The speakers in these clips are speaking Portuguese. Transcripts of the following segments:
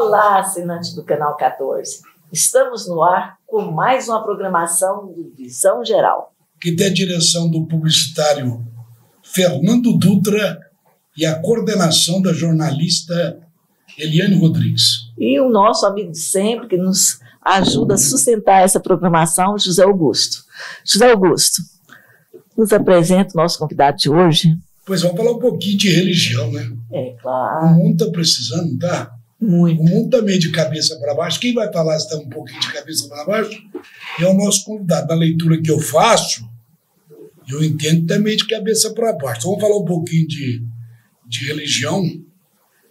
Olá, assinante do Canal 14. Estamos no ar com mais uma programação do Visão Geral, que tem a direção do publicitário Fernando Dutra e a coordenação da jornalista Eliane Rodrigues. E o nosso amigo de sempre, que nos ajuda a sustentar essa programação, José Augusto. José Augusto, nos apresenta o nosso convidado de hoje. Pois vamos falar um pouquinho de religião, né? É, claro. O mundo está precisando, tá? Muito. O mundo está meio de cabeça para baixo. Quem vai falar se está um pouquinho de cabeça para baixo é o nosso convidado. Na leitura que eu faço, eu entendo que está meio de cabeça para baixo. Então, vamos falar um pouquinho de religião.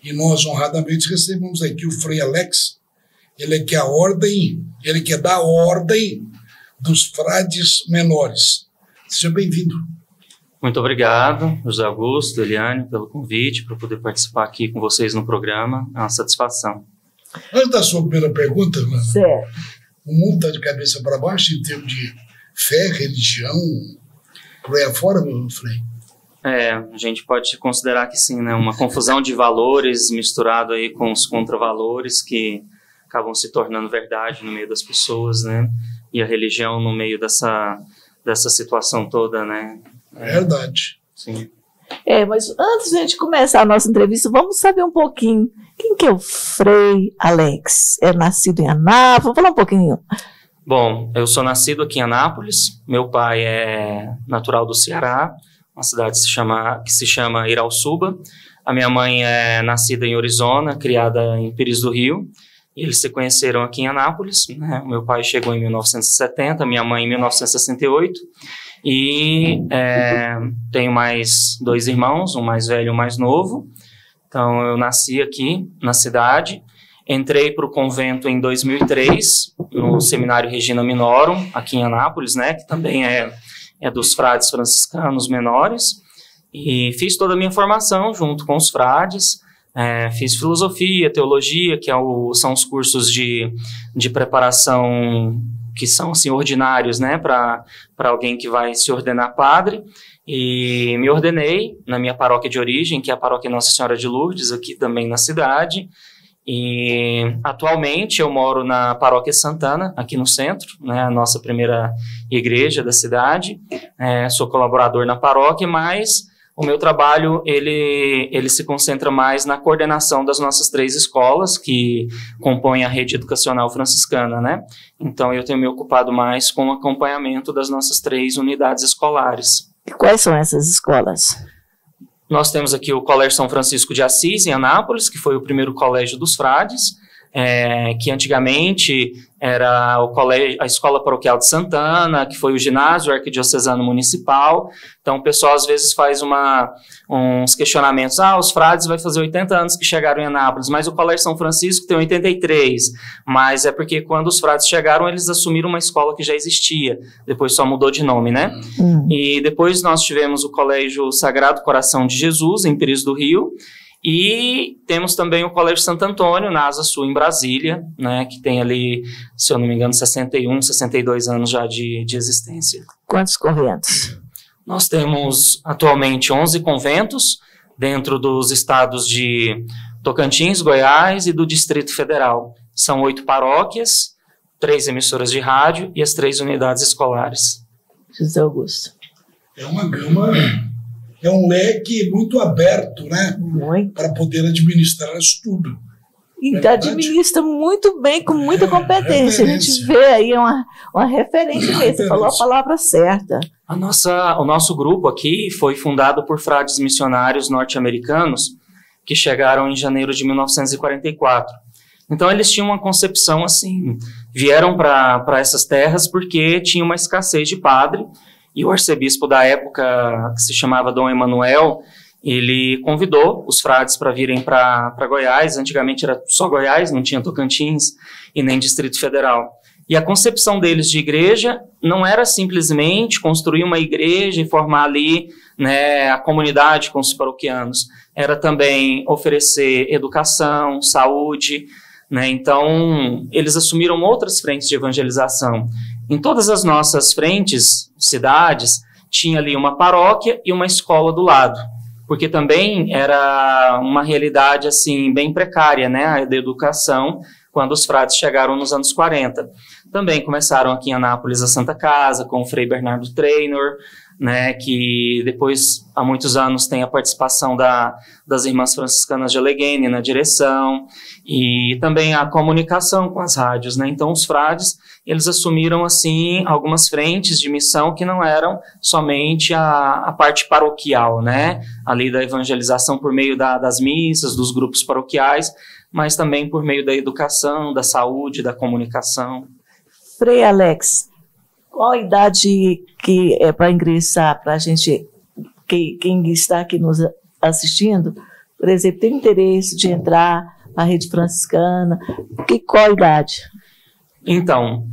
E nós, honradamente, recebemos aqui o Frei Alex. Ele que é da ordem dos frades menores. Seja bem-vindo. Muito obrigado, José Augusto, Eliane, pelo convite, para poder participar aqui com vocês no programa. É uma satisfação. Antes da sua primeira pergunta, certo. O mundo está de cabeça para baixo em termos de fé, religião, por aí afora, meu Frei? A gente pode considerar que sim, né? Uma confusão de valores misturado aí com os contravalores que acabam se tornando verdade no meio das pessoas, né? E a religião no meio dessa situação toda, né? Verdade. Sim. Mas antes de a gente começar a nossa entrevista, vamos saber um pouquinho quem que é o Frei Alex. É nascido em Anápolis? Vamos falar um pouquinho. Bom, eu sou nascido aqui em Anápolis. Meu pai é natural do Ceará, uma cidade que se chama Irauçuba. A minha mãe é nascida em Orizona, criada em Pires do Rio. E eles se conheceram aqui em Anápolis, né? O meu pai chegou em 1970, minha mãe em 1968. E tenho mais 2 irmãos, um mais velho e um mais novo. Então, eu nasci aqui na cidade. Entrei para o convento em 2003, no Seminário Regina Minorum, aqui em Anápolis, né? Que também é dos frades franciscanos menores. E fiz toda a minha formação junto com os frades. Fiz filosofia, teologia, que são os cursos de preparação que são assim, ordinários, né, para alguém que vai se ordenar padre. E me ordenei na minha paróquia de origem, que é a paróquia Nossa Senhora de Lourdes, aqui também na cidade. E atualmente eu moro na paróquia Santana, aqui no centro, né, a nossa primeira igreja da cidade. Sou colaborador na paróquia, mas o meu trabalho, ele se concentra mais na coordenação das nossas 3 escolas, que compõem a rede educacional franciscana, né? Então, eu tenho me ocupado mais com o acompanhamento das nossas 3 unidades escolares. E quais são essas escolas? Nós temos aqui o Colégio São Francisco de Assis, em Anápolis, que foi o primeiro colégio dos frades, que antigamente era a Escola Paroquial de Santana, que foi o ginásio arquidiocesano municipal. Então, o pessoal às vezes faz uns questionamentos. Os frades vai fazer 80 anos que chegaram em Anápolis, mas o Colégio São Francisco tem 83. Mas é porque quando os frades chegaram, eles assumiram uma escola que já existia. Depois só mudou de nome, né? E depois nós tivemos o Colégio Sagrado Coração de Jesus, em Pires do Rio. E temos também o Colégio Santo Antônio, na Asa Sul, em Brasília, né, que tem ali, se eu não me engano, 61, 62 anos já de existência. Quantos conventos? Nós temos atualmente 11 conventos dentro dos estados de Tocantins, Goiás e do Distrito Federal. São 8 paróquias, 3 emissoras de rádio e as 3 unidades escolares. José Augusto. É uma gama... É um leque muito aberto, né? Muito. Para poder administrar isso tudo. E administra muito bem, com muita competência. A gente vê aí uma referência mesmo. Você falou a palavra certa. O nosso grupo aqui foi fundado por frades missionários norte-americanos que chegaram em janeiro de 1944. Então, eles tinham uma concepção assim, vieram para essas terras porque tinha uma escassez de padre. E o arcebispo da época, que se chamava Dom Emanuel, ele convidou os frades para virem para Goiás. Antigamente era só Goiás, não tinha Tocantins e nem Distrito Federal. E a concepção deles de igreja não era simplesmente construir uma igreja e formar ali, né, a comunidade com os paroquianos. Era também oferecer educação, saúde, né? Então, eles assumiram outras frentes de evangelização. Em todas as nossas frentes, cidades, tinha ali uma paróquia e uma escola do lado. porque também era uma realidade assim bem precária, né, a da educação, quando os frades chegaram nos anos 40. Também começaram aqui em Anápolis a Santa Casa, com o Frei Bernardo Traynor, né, que depois, há muitos anos, tem a participação das Irmãs Franciscanas de Allegheny na direção, e também a comunicação com as rádios, né. Então, os frades, eles assumiram, assim, algumas frentes de missão que não eram somente a parte paroquial, né, ali da evangelização por meio das missas, dos grupos paroquiais, mas também por meio da educação, da saúde, da comunicação. Frei Alex, qual a idade que é para ingressar, para a gente, quem está aqui nos assistindo, por exemplo, tem interesse de entrar na rede franciscana, qual a idade? Então,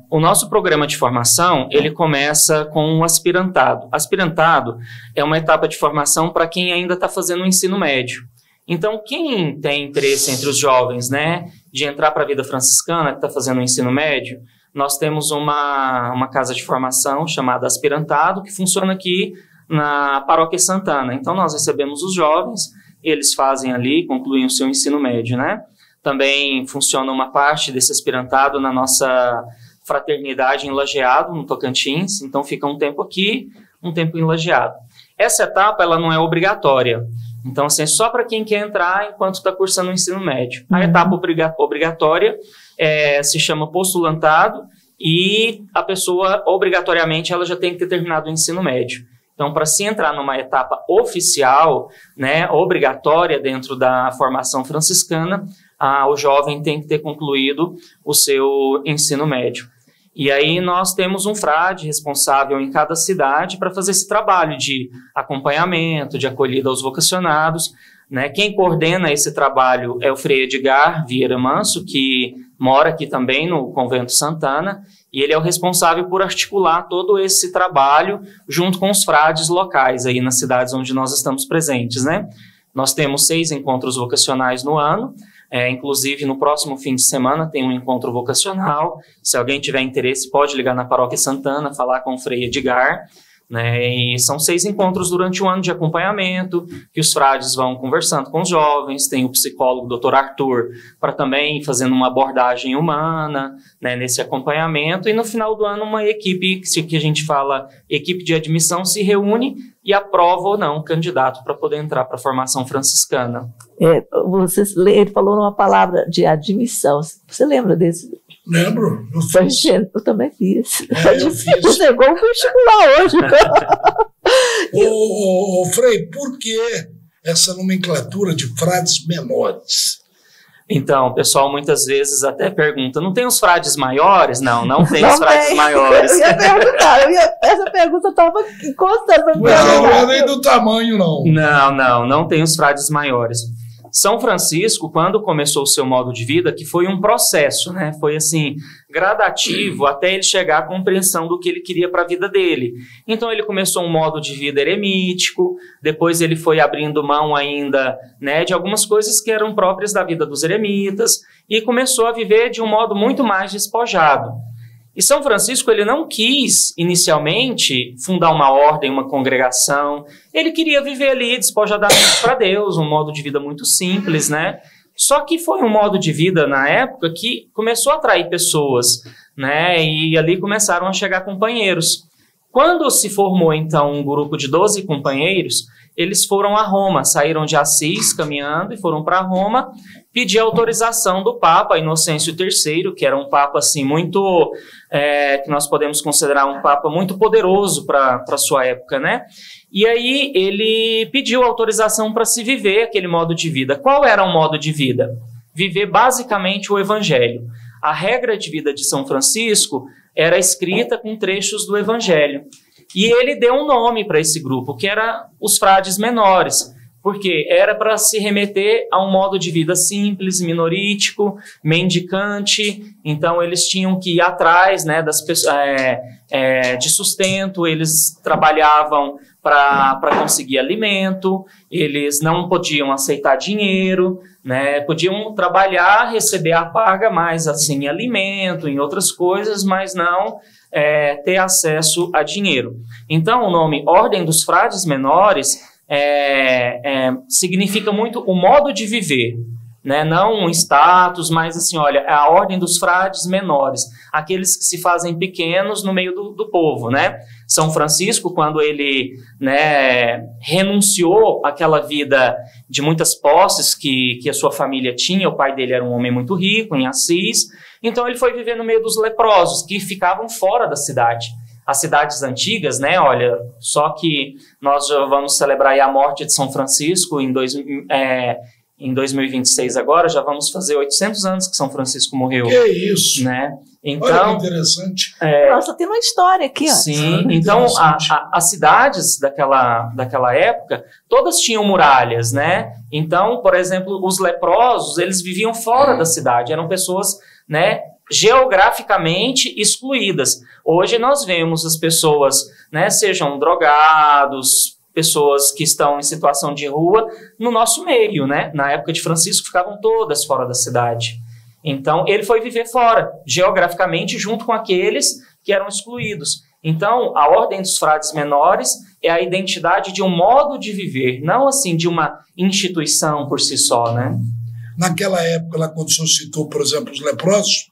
o nosso programa de formação, ele começa com o aspirantado. Aspirantado é uma etapa de formação para quem ainda está fazendo o ensino médio. Então, quem tem interesse entre os jovens, né, de entrar para a vida franciscana, que está fazendo o ensino médio, nós temos uma casa de formação chamada Aspirantado, que funciona aqui na Paróquia Santana. Então, nós recebemos os jovens, eles fazem ali, concluem o seu ensino médio, né? Também funciona uma parte desse aspirantado na nossa fraternidade em Lajeado, no Tocantins. Então, fica um tempo aqui, um tempo em Lajeado. Essa etapa, ela não é obrigatória. Então, assim, é só para quem quer entrar enquanto está cursando o ensino médio. A etapa obrigatória se chama postulantado e a pessoa, obrigatoriamente, ela já tem que ter terminado o ensino médio. Então, para se entrar numa etapa oficial, né, obrigatória dentro da formação franciscana, o jovem tem que ter concluído o seu ensino médio. E aí nós temos um frade responsável em cada cidade para fazer esse trabalho de acompanhamento, de acolhida aos vocacionados, né? Quem coordena esse trabalho é o Frei Edgar Vieira Manso, que mora aqui também no Convento Santana, e ele é o responsável por articular todo esse trabalho junto com os frades locais aí nas cidades onde nós estamos presentes, né? Nós temos 6 encontros vocacionais no ano. Inclusive, no próximo fim de semana tem um encontro vocacional. Se alguém tiver interesse, pode ligar na Paróquia Santana, falar com o Frei Edgar, né? E são 6 encontros durante o ano de acompanhamento, que os frades vão conversando com os jovens. Tem o psicólogo Dr. Arthur, para também fazendo uma abordagem humana, né, nesse acompanhamento. E no final do ano, uma equipe, que a gente fala, equipe de admissão, se reúne e aprova ou não o candidato para poder entrar para a formação franciscana. Ele falou uma palavra de admissão. Você lembra desse? Lembro. Eu também fiz. Eu fiz. Chegou o vestibular hoje. Ô, Frei, por que essa nomenclatura de frades menores? Então, o pessoal muitas vezes até pergunta, não tem os frades maiores? Não tem os frades maiores. Eu ia perguntar, essa pergunta estava constando. Não é nem do tamanho, não. Não tem os frades maiores. São Francisco, quando começou o seu modo de vida, que foi um processo, né? Foi assim, gradativo até ele chegar à compreensão do que ele queria para a vida dele. Então ele começou um modo de vida eremítico, depois ele foi abrindo mão ainda, né, de algumas coisas que eram próprias da vida dos eremitas e começou a viver de um modo muito mais despojado. E São Francisco, ele não quis, inicialmente, fundar uma ordem, uma congregação. Ele queria viver ali despojadamente para Deus, um modo de vida muito simples, né? Só que foi um modo de vida, na época, que começou a atrair pessoas, né? E ali começaram a chegar companheiros. Quando se formou, então, um grupo de 12 companheiros, eles foram a Roma, saíram de Assis caminhando e foram para Roma pedir autorização do Papa Inocêncio III, que era um Papa assim, muito, que nós podemos considerar um Papa muito poderoso para a sua época, né? E aí ele pediu autorização para se viver aquele modo de vida. Qual era o modo de vida? Viver basicamente o Evangelho. A regra de vida de São Francisco era escrita com trechos do Evangelho. E ele deu um nome para esse grupo, que era os frades menores, porque era para se remeter a um modo de vida simples, minorítico, mendicante. Então eles tinham que ir atrás, né, das pessoas, de sustento, eles trabalhavam para conseguir alimento, eles não podiam aceitar dinheiro, né, podiam trabalhar, receber a paga, mas assim, em alimento, em outras coisas, mas não ter acesso a dinheiro. Então o nome Ordem dos Frades Menores significa muito o modo de viver, né? Não um status, mas assim, olha, a ordem dos frades menores, aqueles que se fazem pequenos no meio do povo, né? São Francisco, quando ele, né, renunciou àquela vida de muitas posses que a sua família tinha, o pai dele era um homem muito rico, em Assis, então ele foi viver no meio dos leprosos, que ficavam fora da cidade. As cidades antigas, né, olha, só que nós já vamos celebrar aí a morte de São Francisco em 2026 agora, já vamos fazer 800 anos que São Francisco morreu. Que isso! Né? Então, olha que interessante. Nossa, tem uma história aqui, ó. Sim, então as cidades daquela época, todas tinham muralhas, né? Então, por exemplo, os leprosos, eles viviam fora da cidade, eram pessoas, né, geograficamente excluídas. Hoje nós vemos as pessoas, né, sejam drogados, pessoas que estão em situação de rua no nosso meio, né? Na época de Francisco ficavam todas fora da cidade. Então ele foi viver fora, geograficamente, junto com aqueles que eram excluídos. Então a ordem dos frades menores é a identidade de um modo de viver, não assim de uma instituição por si só, né? Naquela época, lá quando o senhor citou, por exemplo, os leprosos,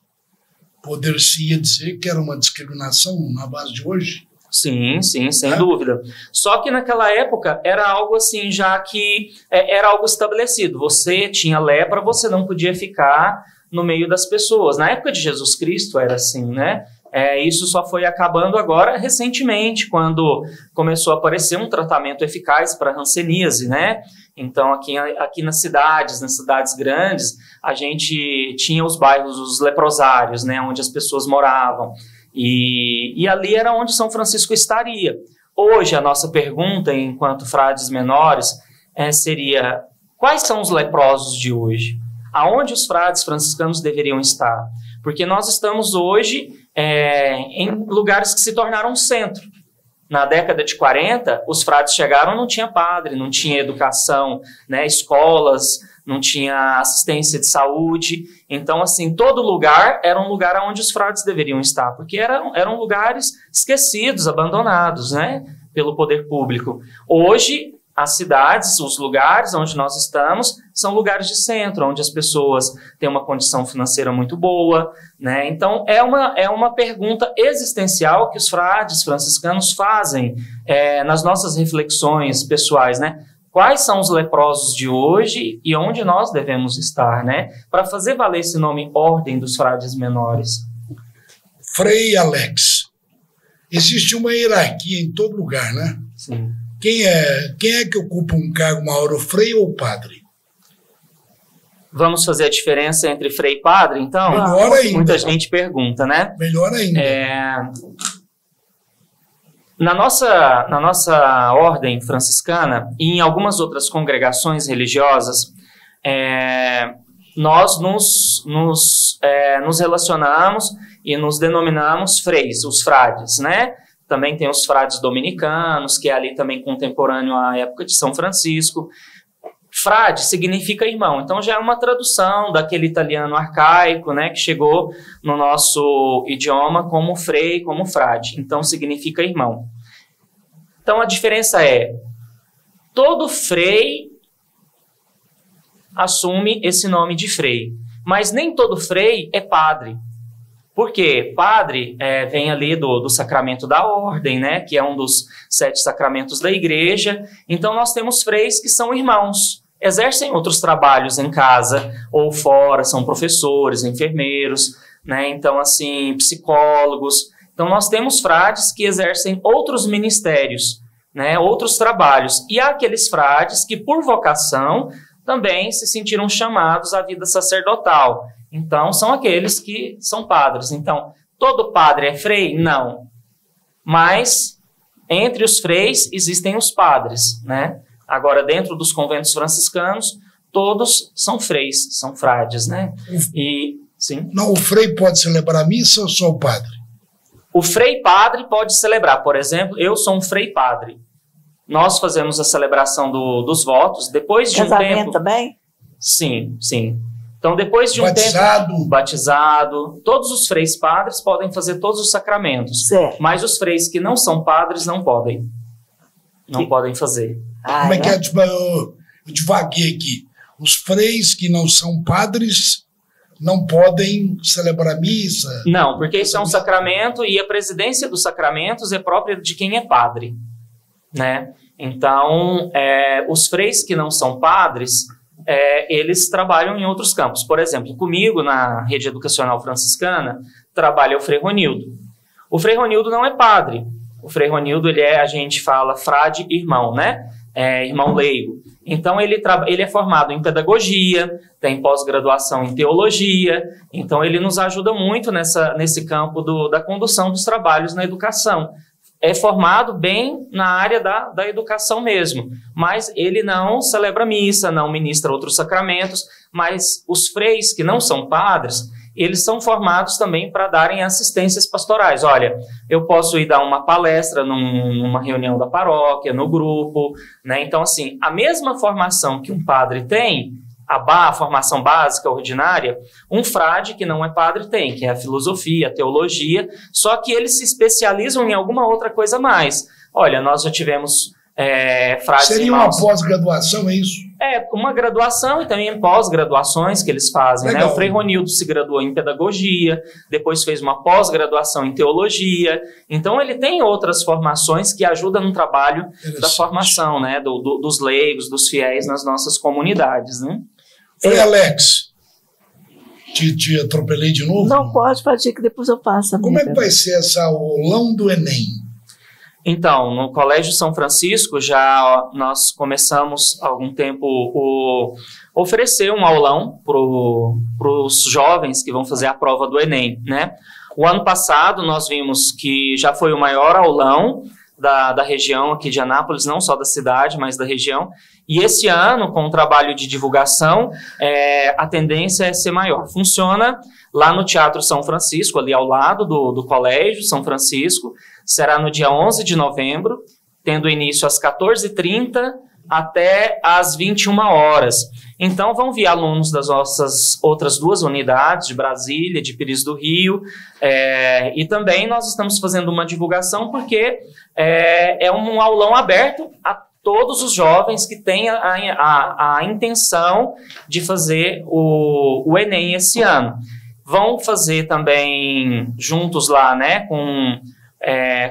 poder-se dizer que era uma discriminação na base de hoje? Sim, sim, sem dúvida. Só que naquela época era algo assim, já que era algo estabelecido. Você tinha lepra, você não podia ficar no meio das pessoas. Na época de Jesus Cristo era assim, né? Isso só foi acabando agora recentemente, quando começou a aparecer um tratamento eficaz para a hanseníase, né? Então, aqui nas cidades grandes, a gente tinha os bairros, os leprosários, né? Onde as pessoas moravam. E ali era onde São Francisco estaria. Hoje, a nossa pergunta, enquanto frades menores, seria: quais são os leprosos de hoje? Aonde os frades franciscanos deveriam estar? Porque nós estamos hoje em lugares que se tornaram centro. Na década de 40, os frades chegaram, não tinha padre, não tinha educação, né, escolas, não tinha assistência de saúde. Então, assim, todo lugar era um lugar onde os frades deveriam estar, porque eram lugares esquecidos, abandonados, né, pelo poder público. Hoje, as cidades, os lugares onde nós estamos, são lugares de centro, onde as pessoas têm uma condição financeira muito boa, né? Então, é uma pergunta existencial que os frades franciscanos fazem nas nossas reflexões pessoais, né? Quais são os leprosos de hoje e onde nós devemos estar, né? Para fazer valer esse nome Ordem dos Frades Menores. Frei Alex, existe uma hierarquia em todo lugar, né? Sim. Quem é que ocupa um cargo maior, o frei ou o padre? Vamos fazer a diferença entre frei e padre, então? Melhor ainda. Muita gente pergunta, né? Melhor ainda. Na nossa ordem franciscana e em algumas outras congregações religiosas, nós nos relacionamos e nos denominamos freis, os frades, né? Também tem os frades dominicanos, que é ali também contemporâneo à época de São Francisco. Frade significa irmão, então já é uma tradução daquele italiano arcaico, né, que chegou no nosso idioma como frei, como frade, então significa irmão. Então a diferença é, todo frei assume esse nome de frei, mas nem todo frei é padre. Porque padre vem ali do sacramento da ordem, né, que é um dos 7 sacramentos da igreja. Então nós temos freis que são irmãos, exercem outros trabalhos em casa ou fora, são professores, enfermeiros, né, então assim, psicólogos. Então nós temos frades que exercem outros ministérios, né, outros trabalhos. E há aqueles frades que por vocação também se sentiram chamados à vida sacerdotal. Então, são aqueles que são padres. Então, todo padre é frei? Não. Mas, entre os freis, existem os padres, né? Agora, dentro dos conventos franciscanos, todos são freis, são frades, né? Sim. Não, o frei pode celebrar a missa ou só o padre? O frei padre pode celebrar. Por exemplo, eu sou um frei padre. Nós fazemos a celebração dos votos. Depois de um tempo... Casamento também? Sim, sim. Então, depois de um tempo batizado, todos os freis padres podem fazer todos os sacramentos. Certo. Mas os freis que não são padres não podem. Não podem fazer. Como é que é? Tipo, eu divaguei aqui. Os freis que não são padres não podem celebrar missa? Não, porque isso é um sacramento e a presidência dos sacramentos é própria de quem é padre, né? Então, os freis que não são padres, eles trabalham em outros campos. Por exemplo, comigo, na rede educacional franciscana, trabalha o Frei Ronildo. O Frei Ronildo não é padre. O Frei Ronildo, a gente fala frade irmão, né? Irmão leigo. Então, ele é formado em pedagogia, tem pós-graduação em teologia, então ele nos ajuda muito nesse campo da condução dos trabalhos na educação. É formado bem na área da educação mesmo, mas ele não celebra missa, não ministra outros sacramentos, mas os freis que não são padres, eles são formados também para darem assistências pastorais. Olha, eu posso ir dar uma palestra numa reunião da paróquia, no grupo, né? Então, assim, a mesma formação que um padre tem, a formação básica, ordinária, um frade que não é padre tem, que é a filosofia, a teologia, só que eles se especializam em alguma outra coisa a mais. Olha, nós já tivemos frades... Seria uma pós-graduação, é isso? Uma graduação e também pós-graduações que eles fazem, né? O Frei Ronildo se graduou em pedagogia, depois fez uma pós-graduação em teologia, então ele tem outras formações que ajudam no trabalho da formação, né? Dos leigos, dos fiéis nas nossas comunidades, né? Frei Alex, te atropelei de novo? Não, pode fazer que depois eu faço. Como é que vai ser essa aulão do Enem? Então, no Colégio São Francisco, nós começamos há algum tempo oferecer um aulão para os jovens que vão fazer a prova do Enem, né? O ano passado nós vimos que já foi o maior aulão da região aqui de Anápolis, não só da cidade, mas da região. E esse ano, com o trabalho de divulgação, a tendência é ser maior. Funciona lá no Teatro São Francisco, ali ao lado do Colégio São Francisco. Será no dia 11 de novembro, tendo início às 14h30 até às 21 horas. Então, vão vir alunos das nossas outras duas unidades, de Brasília, de Pires do Rio, e também nós estamos fazendo uma divulgação porque é um aulão aberto a todos os jovens que têm a intenção de fazer o Enem esse ano. Vão fazer também juntos lá, né,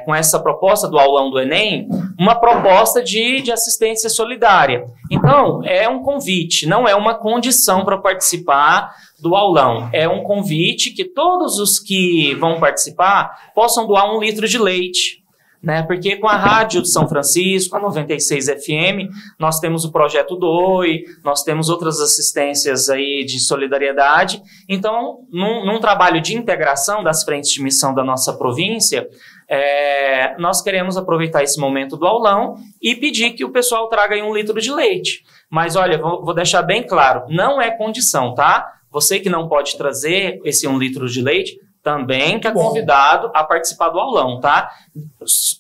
com essa proposta do aulão do Enem, uma proposta de assistência solidária. Então, é um convite, não é uma condição para participar do aulão. É um convite que todos os que vão participar possam doar 1 litro de leite, né? Porque com a Rádio de São Francisco, a 96 FM, nós temos o Projeto Doe, nós temos outras assistências aí de solidariedade. Então, num trabalho de integração das frentes de missão da nossa província, nós queremos aproveitar esse momento do aulão e pedir que o pessoal traga aí 1 litro de leite. Mas, olha, vou deixar bem claro, não é condição, tá? Você que não pode trazer esse 1 litro de leite, também está convidado a participar do aulão, tá?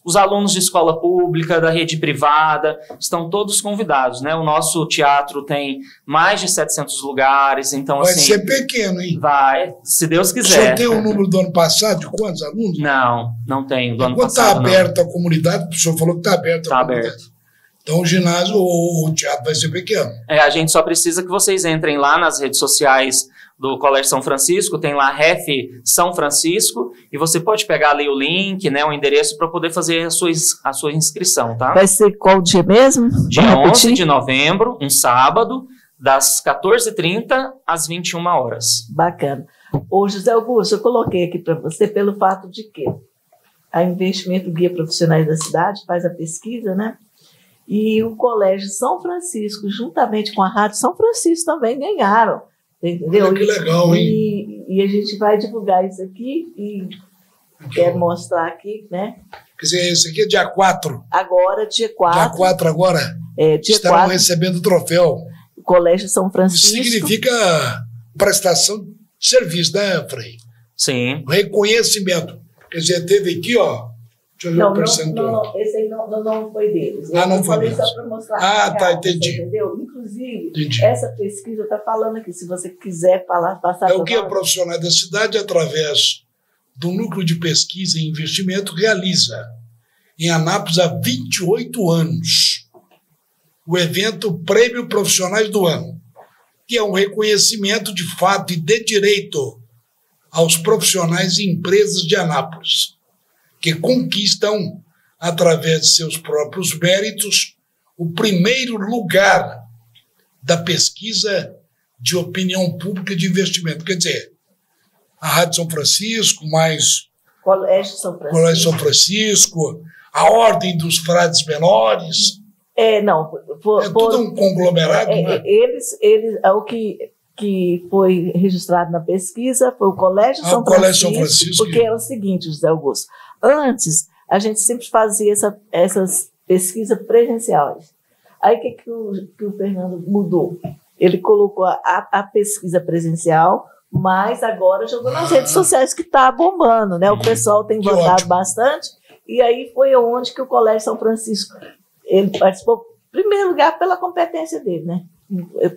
Os alunos de escola pública, da rede privada, estão todos convidados, né? O nosso teatro tem mais de 700 lugares, então vai assim... Vai ser pequeno, hein? Vai, se Deus quiser. O senhor tem o número do ano passado, de quantos alunos? Não tenho, do ano passado está aberto não. A comunidade, o senhor falou que está aberto a comunidade. Está aberto. Então o ginásio, o teatro vai ser pequeno. A gente só precisa que vocês entrem lá nas redes sociais do Colégio São Francisco, tem lá Ref São Francisco, e você pode pegar ali o link, né, o endereço para poder fazer a sua inscrição, tá? Vai ser qual dia mesmo? Dia 11 de novembro, um sábado, das 14h30 às 21 horas. Bacana. Ô, José Augusto, eu coloquei aqui para você pelo fato de que a Investimento Guia Profissionais da Cidade faz a pesquisa, né? E o Colégio São Francisco, juntamente com a Rádio São Francisco, também ganharam. Entendeu? Olha que legal, hein? E a gente vai divulgar isso aqui e quero mostrar aqui, né? Quer dizer, isso aqui é dia 4. Agora, dia 4. Dia 4 agora? Dia estarão 4, recebendo o troféu. O Colégio São Francisco. Isso significa prestação de serviço, né, Frei? Sim. Reconhecimento. Quer dizer, teve aqui, ó. Deixa eu ver o percentual. Não, esse aí não foi deles. Não foi deles. Só para mostrar. Tá, entendi. Entendeu? Inclusive, essa pesquisa está falando aqui, se você quiser passar... O Guia Profissional da Cidade, através do Núcleo de Pesquisa e Investimento, realiza em Anápolis há 28 anos o evento Prêmio Profissionais do Ano, que é um reconhecimento de fato e de direito aos profissionais e empresas de Anápolis, que conquistam, através de seus próprios méritos, o primeiro lugar da pesquisa de opinião pública de investimento. Quer dizer, a Rádio São Francisco, mais Colégio São Francisco, a Ordem dos Frades Menores. Não. Tudo um conglomerado, né? O que foi registrado na pesquisa foi o Colégio São Francisco, porque é o seguinte, José Augusto. Antes, a gente sempre fazia essas pesquisas presenciais. Aí, o que o Fernando mudou? Ele colocou a pesquisa presencial, mas agora jogou nas redes sociais, que está bombando, né? O pessoal tem votado bastante, e aí foi onde que o Colégio São Francisco, ele participou, em primeiro lugar, pela competência dele, né?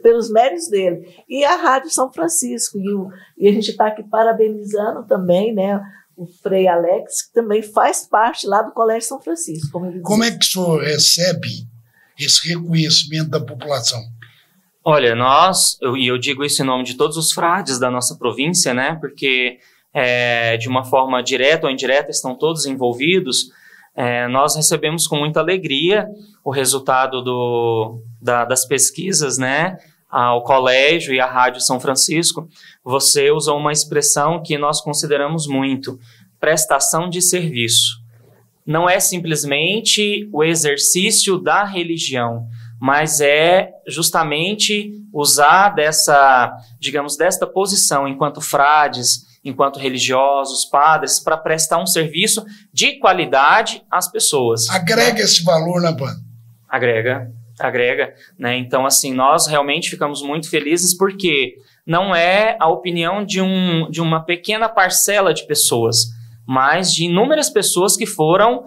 Pelos méritos dele. E a Rádio São Francisco, e a gente está aqui parabenizando também, né? O Frei Alex, que também faz parte lá do Colégio São Francisco. Como é que o senhor recebe esse reconhecimento da população? Olha, eu digo isso em nome de todos os frades da nossa província, né? Porque de uma forma direta ou indireta estão todos envolvidos. Nós recebemos com muita alegria o resultado das pesquisas, né? Ao colégio e à Rádio São Francisco. Você usou uma expressão que nós consideramos muito: prestação de serviço. Não é simplesmente o exercício da religião, mas é justamente usar desta posição enquanto frades, enquanto religiosos, padres, para prestar um serviço de qualidade às pessoas. Agrega esse valor na banda? Agrega, né? Então, assim, nós realmente ficamos muito felizes porque não é a opinião de uma pequena parcela de pessoas, mas de inúmeras pessoas que foram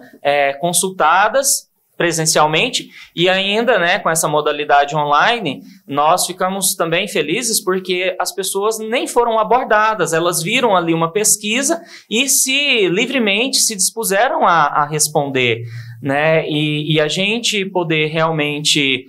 consultadas presencialmente e ainda, né, com essa modalidade online, nós ficamos também felizes porque as pessoas nem foram abordadas, elas viram ali uma pesquisa e livremente se dispuseram a responder, né, e a gente poder realmente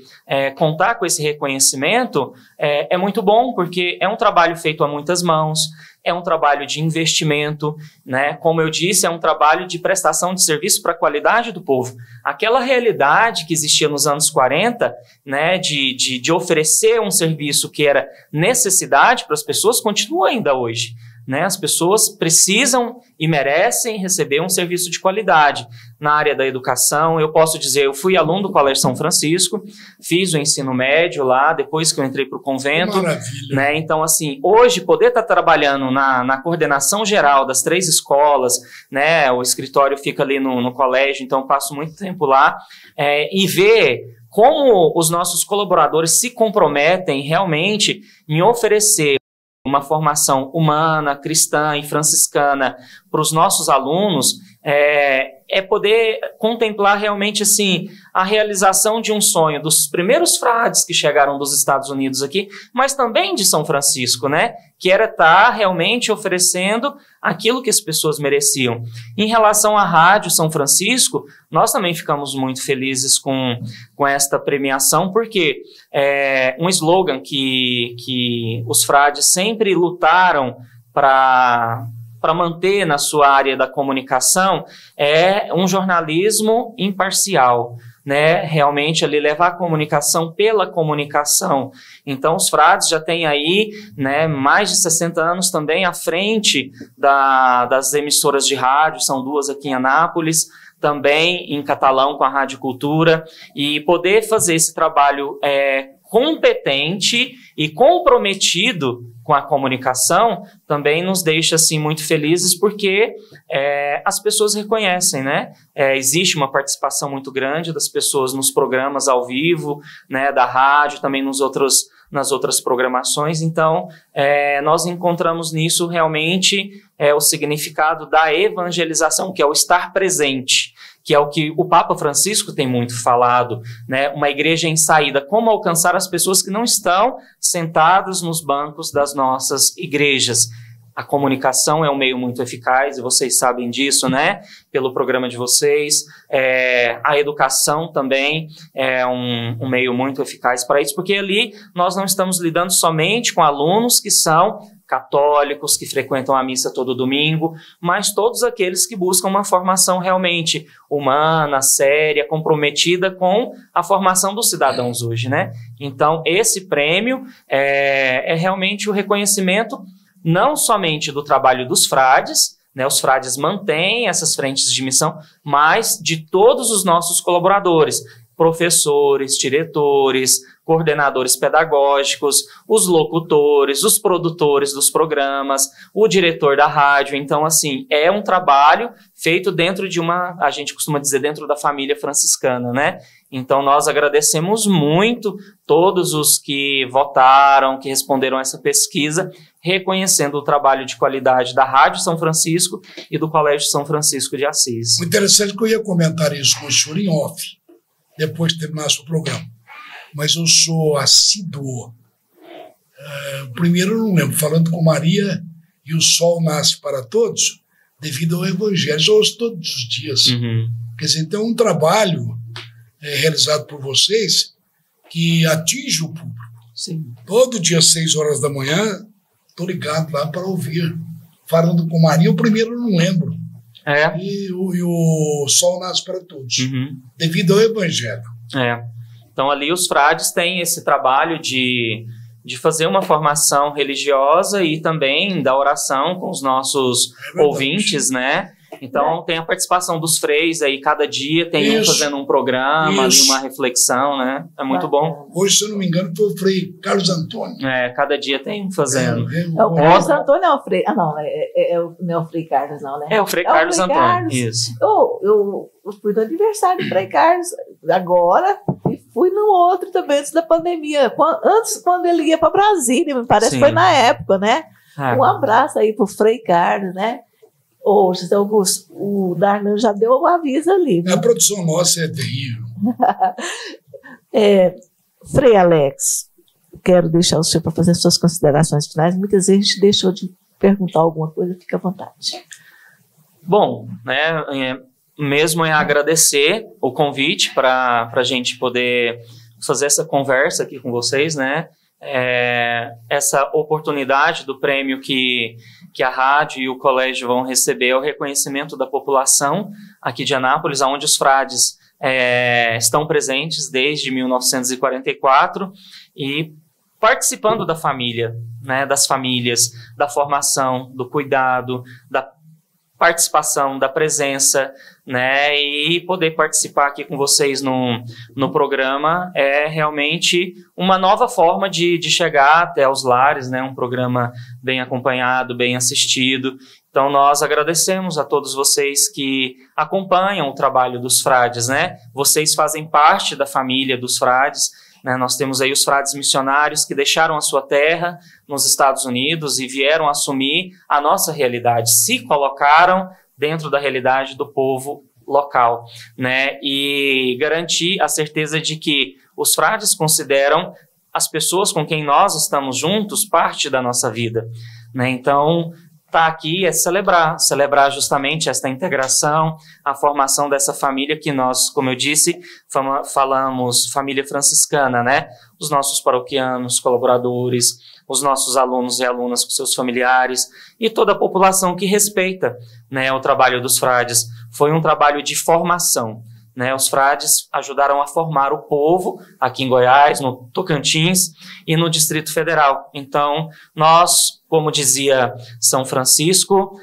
contar com esse reconhecimento é muito bom, porque é um trabalho feito a muitas mãos, é um trabalho de investimento, né? Como eu disse, é um trabalho de prestação de serviço para a qualidade do povo. Aquela realidade que existia nos anos 40, né, de oferecer um serviço que era necessidade para as pessoas, continua ainda hoje, né? As pessoas precisam e merecem receber um serviço de qualidade. Na área da educação, eu posso dizer, eu fui aluno do Colégio São Francisco, fiz o ensino médio lá, depois que eu entrei para o convento. Maravilha. Né? Então, assim, hoje, poder estar trabalhando na coordenação geral das 3 escolas, né? O escritório fica ali no colégio, então eu passo muito tempo lá, e ver como os nossos colaboradores se comprometem realmente em oferecer uma formação humana, cristã e franciscana para os nossos alunos, poder contemplar realmente assim, a realização de um sonho dos primeiros frades que chegaram dos Estados Unidos aqui, mas também de São Francisco, né? Que era estar realmente oferecendo aquilo que as pessoas mereciam. Em relação à Rádio São Francisco, nós também ficamos muito felizes com esta premiação, porque um slogan que os frades sempre lutaram para manter na sua área da comunicação é um jornalismo imparcial, né? Realmente ali levar a comunicação pela comunicação. Então os frades já têm aí, né, mais de 60 anos também à frente das emissoras de rádio, são 2 aqui em Anápolis, também em Catalão com a Rádio Cultura, e poder fazer esse trabalho competente e comprometido com a comunicação também nos deixa assim muito felizes, porque as pessoas reconhecem, né? Existe uma participação muito grande das pessoas nos programas ao vivo, né, da rádio, também nas outras programações. Então, nós encontramos nisso realmente o significado da evangelização, que é o estar presente, que é o que o Papa Francisco tem muito falado, né? Uma igreja em saída, como alcançar as pessoas que não estão sentadas nos bancos das nossas igrejas. A comunicação é um meio muito eficaz, e vocês sabem disso, né? Pelo programa de vocês. A educação também é um meio muito eficaz para isso, porque ali nós não estamos lidando somente com alunos que são católicos, que frequentam a missa todo domingo, mas todos aqueles que buscam uma formação realmente humana, séria, comprometida com a formação dos cidadãos hoje, né? Então, esse prêmio é realmente o reconhecimento não somente do trabalho dos frades, né? Os frades mantêm essas frentes de missão, mas de todos os nossos colaboradores, professores, diretores, coordenadores pedagógicos, os locutores, os produtores dos programas, o diretor da rádio. Então, assim, é um trabalho feito dentro de a gente costuma dizer, dentro da família franciscana, né? Então, nós agradecemos muito todos os que votaram, que responderam essa pesquisa, reconhecendo o trabalho de qualidade da Rádio São Francisco e do Colégio São Francisco de Assis. O interessante que eu ia comentar isso com o senhor em off, depois de terminar o programa. Mas eu sou assíduo. Primeiro, eu não lembro, falando com Maria, e o sol nasce para todos, devido ao Evangelho. Eu ouço todos os dias. Uhum. Quer dizer, então, um trabalho realizado por vocês que atinge o público. Sim. Todo dia, 6 horas da manhã, estou ligado lá para ouvir. Falando com Maria, o primeiro eu não lembro. E o sol nasce para todos, devido ao Evangelho. Então, ali os frades têm esse trabalho de fazer uma formação religiosa e também da oração com os nossos ouvintes, né? Então, tem a participação dos freis aí, cada dia tem um fazendo um programa, ali uma reflexão, né? É muito bom. Hoje, se eu não me engano, foi o Frei Carlos Antônio. Cada dia tem um fazendo. O Carlos Antônio é o Frei... não é o Frei Carlos, não, né? É o Frei Carlos Antônio, Carlos. Isso. Eu fui no aniversário do Frei Carlos agora e fui no outro também, antes da pandemia. Quando ele ia para Brasília, me parece que foi na época, né? Um abraço aí pro Frei Carlos, né? Ô, José Augusto, o Darlan já deu o aviso ali. A produção nossa é terrível. Frei Alex, quero deixar o senhor para fazer suas considerações finais. Muitas vezes a gente deixou de perguntar alguma coisa, fica à vontade. Bom, né, mesmo agradecer o convite para a gente poder fazer essa conversa aqui com vocês, né? Essa oportunidade do prêmio que a rádio e o colégio vão receber é o reconhecimento da população aqui de Anápolis, onde os frades estão presentes desde 1944 e participando da família, né, das famílias, da formação, do cuidado, da participação, da presença, né, e poder participar aqui com vocês no programa é realmente uma nova forma de chegar até os lares, né, um programa bem acompanhado, bem assistido. Então, nós agradecemos a todos vocês que acompanham o trabalho dos frades, né, vocês fazem parte da família dos frades, né, nós temos aí os frades missionários que deixaram a sua terra nos Estados Unidos e vieram assumir a nossa realidade, se colocaram dentro da realidade do povo local, né, e garantir a certeza de que os frades consideram as pessoas com quem nós estamos juntos parte da nossa vida, né, então estar aqui é celebrar justamente esta integração, a formação dessa família que nós, como eu disse, falamos família franciscana, né, os nossos paroquianos, colaboradores, os nossos alunos e alunas com seus familiares e toda a população que respeita, né, o trabalho dos frades. Foi um trabalho de formação, né, os frades ajudaram a formar o povo aqui em Goiás, no Tocantins e no Distrito Federal. Então, nós, como dizia São Francisco,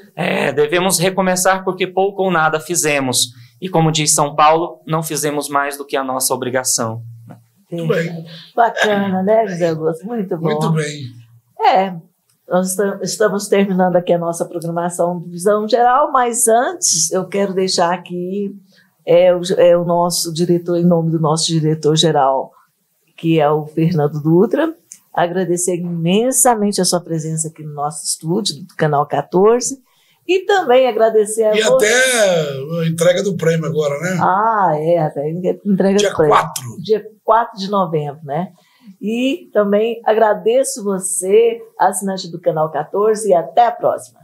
devemos recomeçar porque pouco ou nada fizemos. E como diz São Paulo, não fizemos mais do que a nossa obrigação. Muito bem. Bacana, né, José Augusto? Muito bom. Muito bem. Nós estamos terminando aqui a nossa programação de Visão Geral, mas antes eu quero deixar aqui o nosso diretor, em nome do nosso diretor-geral, que é o Fernando Dutra, agradecer imensamente a sua presença aqui no nosso estúdio, do Canal 14, e também agradecer a você. Até a entrega do prêmio agora, né? Até a entrega dia do prêmio. 4. Dia 4 de novembro, né? E também agradeço você, assinante do Canal 14, e até a próxima.